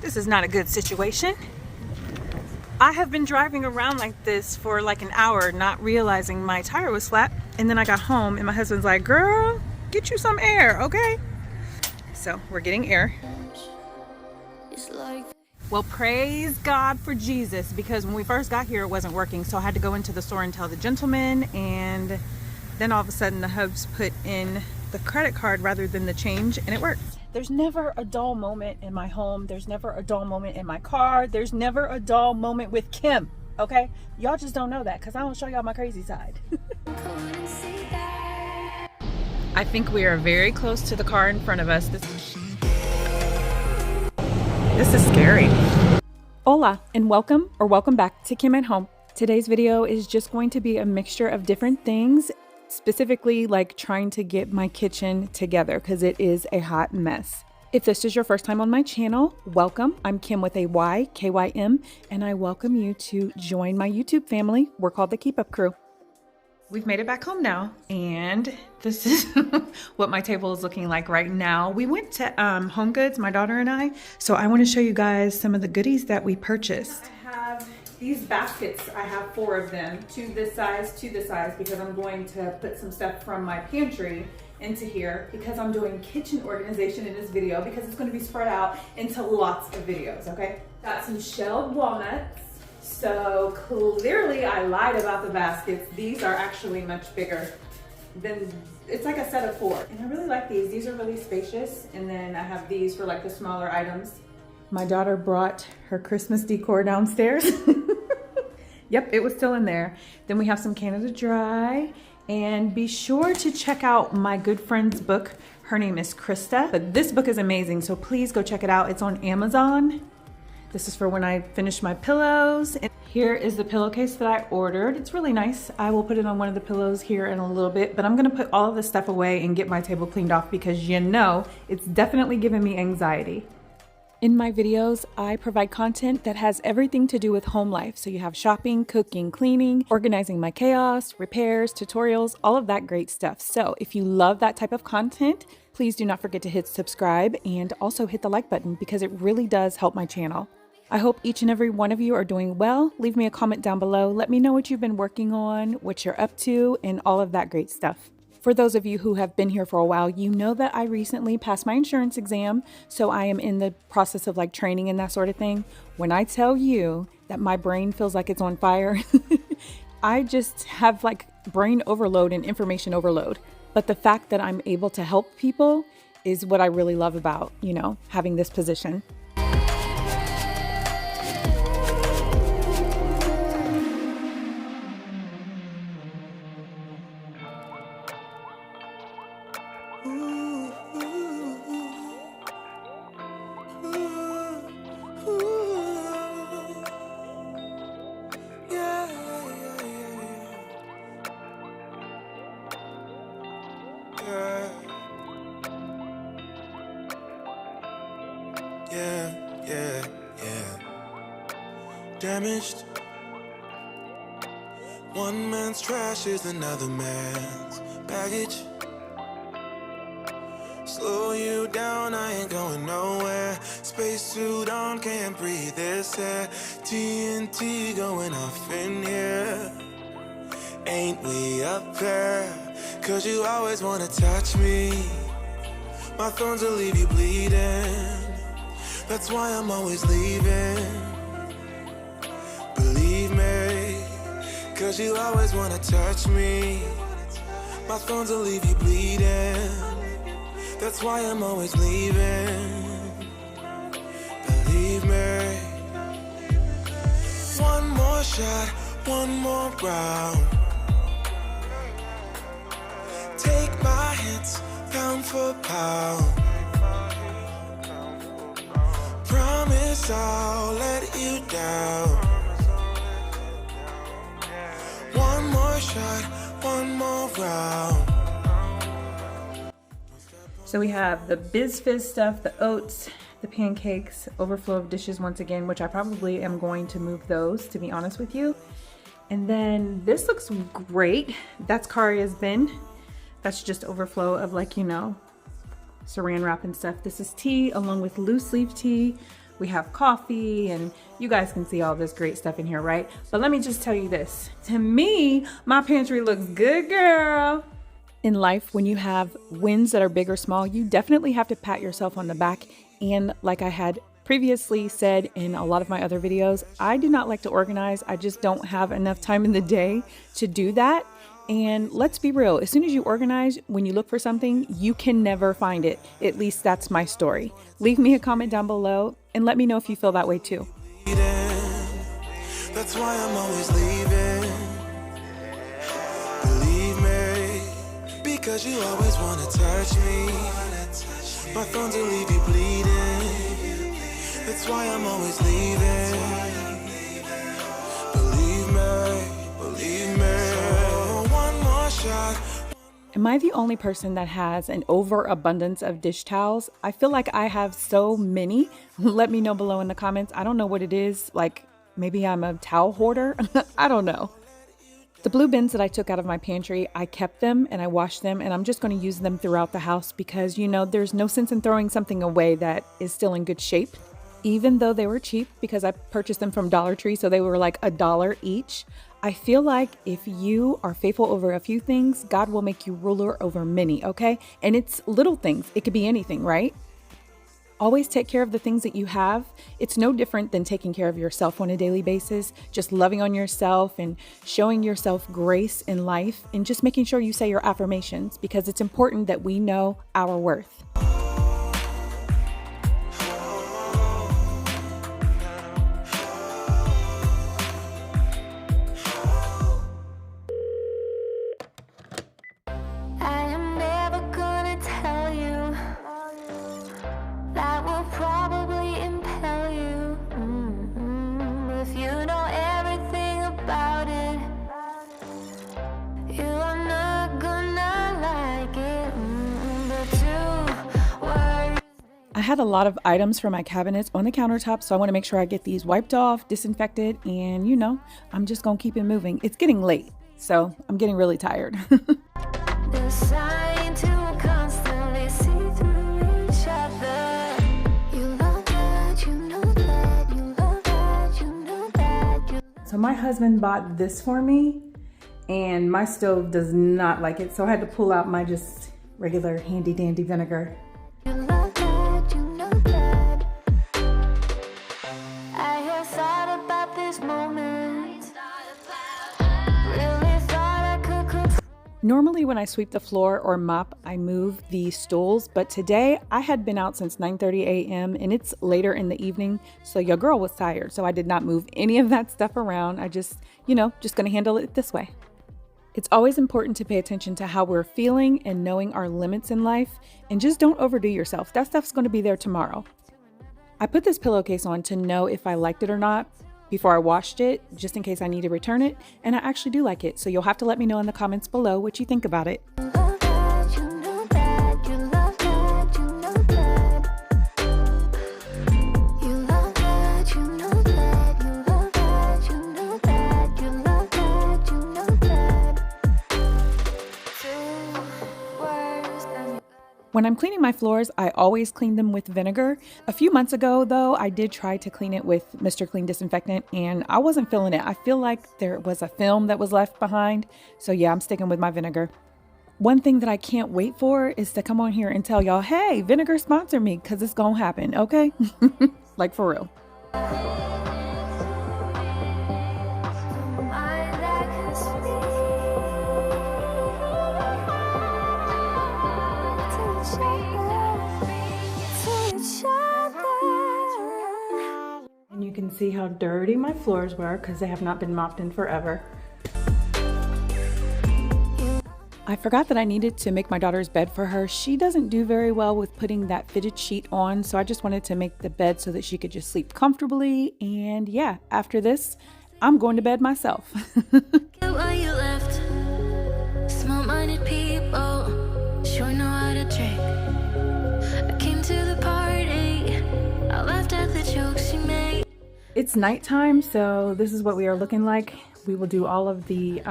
This is not a good situation. I have been driving around like this for like an hour, not realizing my tire was flat. And then I got home and my husband's like, girl, get you some air, okay? So we're getting air. Well, praise God for Jesus, because when we first got here, it wasn't working. So I had to go into the store and tell the gentleman, and then all of a sudden the hubs put in the credit card rather than the change, and it worked. There's never a dull moment in my home. There's never a dull moment in my car. There's never a dull moment with Kim, okay? Y'all just don't know that because I don't show y'all my crazy side. I think we are very close to the car in front of us. This is scary. Hola and welcome or welcome back to Kim at Home. Today's video is just going to be a mixture of different things, specifically like trying to get my kitchen together because it is a hot mess. If this is your first time on my channel, welcome. I'm Kim with a Y, K-Y-M, and I welcome you to join my YouTube family. We're called the Keep Up Crew. We've made it back home now, and this is what my table is looking like right now. We went to Home Goods, my daughter and I, so I want to show you guys some of the goodies that we purchased. I have these baskets. I have 4 of them, to this size, because I'm going to put some stuff from my pantry into here because I'm doing kitchen organization in this video because it's going to be spread out into lots of videos, okay? Got some shelled walnuts. So clearly I lied about the baskets. These are actually much bigger than, it's like a set of 4. And I really like these. These are really spacious. And then I have these for like the smaller items. My daughter brought her Christmas decor downstairs. Yep, it was still in there. Then we have some Canada Dry. And be sure to check out my good friend's book. Her name is Krista. But this book is amazing, so please go check it out. It's on Amazon. This is for when I finish my pillows. And here is the pillowcase that I ordered. It's really nice. I will put it on one of the pillows here in a little bit, but I'm gonna put all of this stuff away and get my table cleaned off because you know, it's definitely giving me anxiety. In my videos, I provide content that has everything to do with home life. So you have shopping, cooking, cleaning, organizing my chaos, repairs, tutorials, all of that great stuff. So if you love that type of content, please do not forget to hit subscribe and also hit the like button because it really does help my channel. I hope each and every one of you are doing well. Leave me a comment down below. Let me know what you've been working on, what you're up to, and all of that great stuff. For those of you who have been here for a while, you know that I recently passed my insurance exam, so I am in the process of like training and that sort of thing. When I tell you that my brain feels like it's on fire, I just have like brain overload and information overload. But the fact that I'm able to help people is what I really love about, you know, having this position. Damaged. One man's trash is another man's baggage. Slow you down, I ain't going nowhere. Spacesuit on, can't breathe this air. TNT going off in here. Ain't we up there? Cause you always wanna touch me. My thorns will leave you bleeding. That's why I'm always leaving. Believe me, cause you always wanna touch me. My thorns will leave you bleeding. That's why I'm always leaving. Believe me. One more shot, one more round. Take my hits, pound for pound. Promise I'll let you down. One more shot, one more round. So we have the Biz Fizz stuff, the oats, the pancakes, overflow of dishes once again, which I probably am going to move those, to be honest with you. And then this looks great. That's Karia's bin. That's just overflow of, like, you know, saran wrap and stuff. This is tea along with loose leaf tea, We have coffee, and you guys can see all this great stuff in here, right? But let me just tell you this. To me, my pantry looks good, girl. In life, when you have wins that are big or small, you definitely have to pat yourself on the back. And like I had previously said in a lot of my other videos, I do not like to organize. I just don't have enough time in the day to do that. And let's be real, as soon as you organize, when you look for something, you can never find it. At least that's my story. Leave me a comment down below and let me know if you feel that way too. That's why I'm always leaving. Believe me, because you always want to touch me. My thorns will leave you bleeding. That's why I'm always leaving. Believe me. So one more shot. Am I the only person that has an overabundance of dish towels? I feel like I have so many. Let me know below in the comments. I don't know what it is. Like maybe I'm a towel hoarder. I don't know. The blue bins that I took out of my pantry, I kept them and I washed them, and I'm just going to use them throughout the house because, you know, there's no sense in throwing something away that is still in good shape. Even though they were cheap because I purchased them from Dollar Tree, so they were like $1 each. I feel like if you are faithful over a few things, God will make you ruler over many, okay? And it's little things. It could be anything, right? Always take care of the things that you have. It's no different than taking care of yourself on a daily basis, just loving on yourself and showing yourself grace in life and just making sure you say your affirmations because it's important that we know our worth. I had a lot of items for my cabinets on the countertop, so I want to make sure I get these wiped off, disinfected, and you know, I'm just gonna keep it moving. It's getting late, so I'm getting really tired. So my husband bought this for me, and my stove does not like it, so I had to pull out my just regular handy dandy vinegar. Normally when I sweep the floor or mop, I move the stools, but today I had been out since 9:30 a.m. and it's later in the evening, so your girl was tired, so I did not move any of that stuff around. I just, just gonna handle it this way. It's always important to pay attention to how we're feeling and knowing our limits in life, and just don't overdo yourself. That stuff's gonna be there tomorrow. I put this pillowcase on to know if I liked it or not before I washed it, just in case I need to return it, and I actually do like it, so you'll have to let me know in the comments below what you think about it. When I'm cleaning my floors, I always clean them with vinegar. A few months ago, though, I did try to clean it with Mr. Clean Disinfectant, and I wasn't feeling it. I feel like there was a film that was left behind. So yeah, I'm sticking with my vinegar. One thing that I can't wait for is to come on here and tell y'all, hey, vinegar sponsor me, because it's gonna happen, okay? Like for real. And you can see how dirty my floors were because they have not been mopped in forever. I forgot that I needed to make my daughter's bed for her. She doesn't do very well with putting that fitted sheet on, so I just wanted to make the bed so that she could just sleep comfortably. And yeah, after this, I'm going to bed myself. Small-minded people sure know how to drink. I came to the party, I laughed at the jokes she made. It's nighttime, so this is what we are looking like. We will do all of the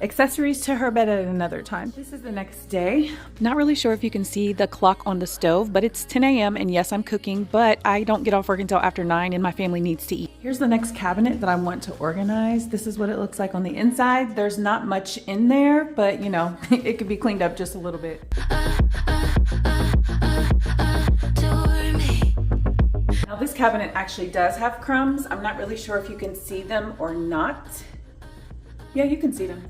accessories to her bed at another time. This is the next day. Not really sure if you can see the clock on the stove, but it's 10 a.m. and yes, I'm cooking, but I don't get off work until after 9 and my family needs to eat. Here's the next cabinet that I want to organize. This is what it looks like on the inside. There's not much in there, but you know, it could be cleaned up just a little bit. Now this cabinet actually does have crumbs. I'm not really sure if you can see them or not. Yeah, you can see them.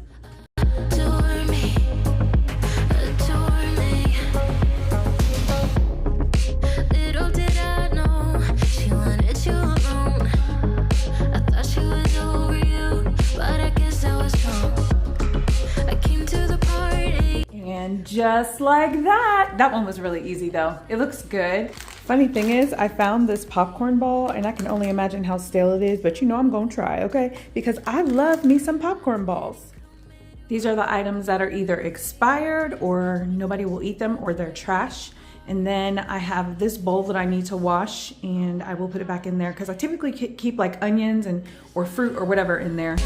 And just like that one was really easy though. It looks good. Funny thing is, I found this popcorn ball and I can only imagine how stale it is, but you know I'm gonna try, okay? Because I love me some popcorn balls. These are the items that are either expired or nobody will eat them or they're trash. And then I have this bowl that I need to wash and I will put it back in there because I typically keep like onions or fruit or whatever in there.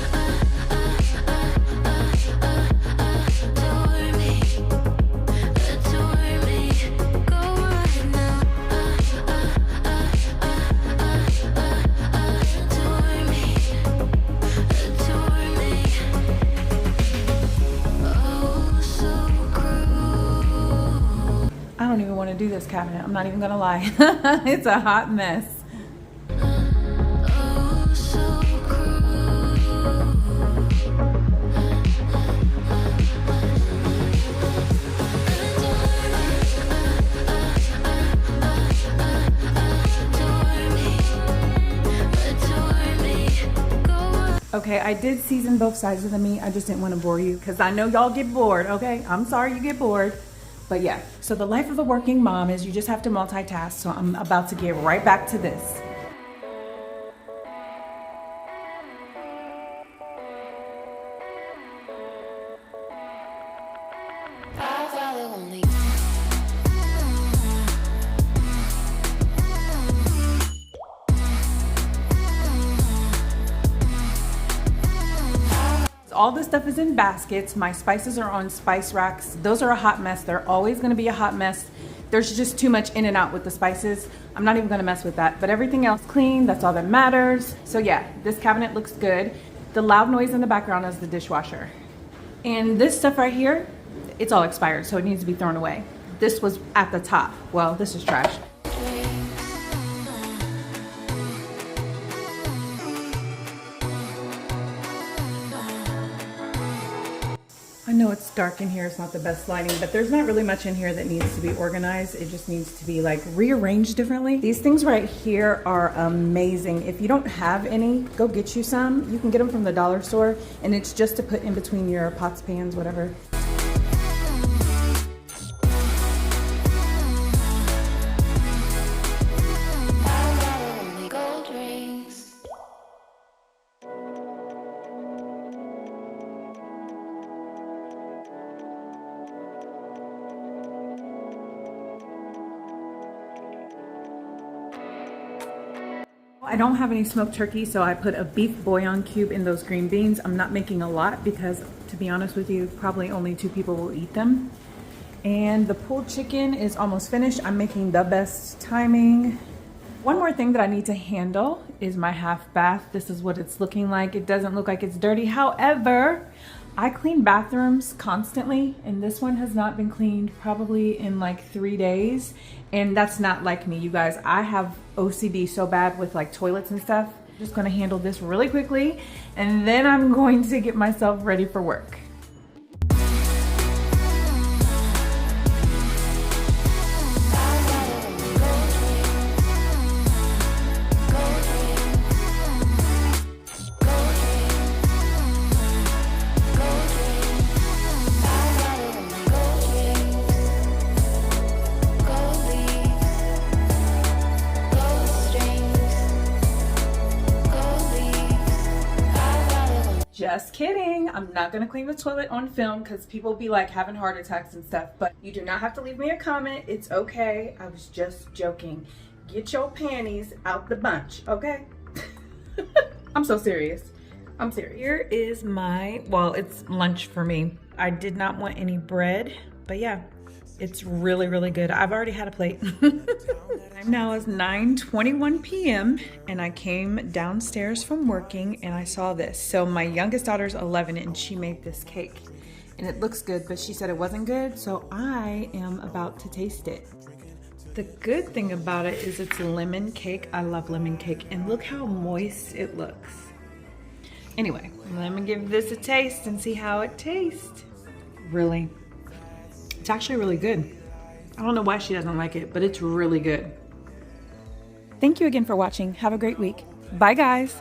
I don't even want to do this cabinet. I'm not even gonna lie. It's a hot mess. Okay, I did season both sides of the meat. I just didn't want to bore you because I know y'all get bored, okay? I'm sorry you get bored. But yeah, so the life of a working mom is you just have to multitask. So I'm about to get right back to this. All this stuff is in baskets. My spices are on spice racks. Those are a hot mess. They're always gonna be a hot mess. There's just too much in and out with the spices. I'm not even gonna mess with that, but everything else clean, that's all that matters. So yeah, this cabinet looks good. The loud noise in the background is the dishwasher. And this stuff right here, it's all expired, so it needs to be thrown away. This was at the top. Well, this is trash. I know it's dark in here, it's not the best lighting, but there's not really much in here that needs to be organized. It just needs to be like rearranged differently. These things right here are amazing. If you don't have any, go get you some. You can get them from the dollar store and it's just to put in between your pots, pans, whatever. I don't have any smoked turkey, so I put a beef bouillon cube in those green beans. I'm not making a lot because, to be honest with you, probably only 2 people will eat them. And the pulled chicken is almost finished. I'm making the best timing. One more thing that I need to handle is my half bath. This is what it's looking like. It doesn't look like it's dirty. However, I clean bathrooms constantly, and this one has not been cleaned probably in like 3 days. And that's not like me, you guys. I have OCD so bad with like toilets and stuff. I'm just gonna handle this really quickly, and then I'm going to get myself ready for work. Just kidding. I'm not gonna clean the toilet on film because people be like having heart attacks and stuff, but you do not have to leave me a comment. It's okay. I was just joking. Get your panties out the bunch, okay? I'm so serious. I'm serious. Here is my, well, it's lunch for me. I did not want any bread, but yeah, it's really, really good. I've already had a plate. Time now is 9:21 p.m. and I came downstairs from working and I saw this. So my youngest daughter's 11 and she made this cake and it looks good, but she said it wasn't good. So I am about to taste it. The good thing about it is it's lemon cake. I love lemon cake and look how moist it looks. Anyway, let me give this a taste and see how it tastes. Really, it's actually really good. I don't know why she doesn't like it, but it's really good. Thank you again for watching. Have a great week. Bye, guys.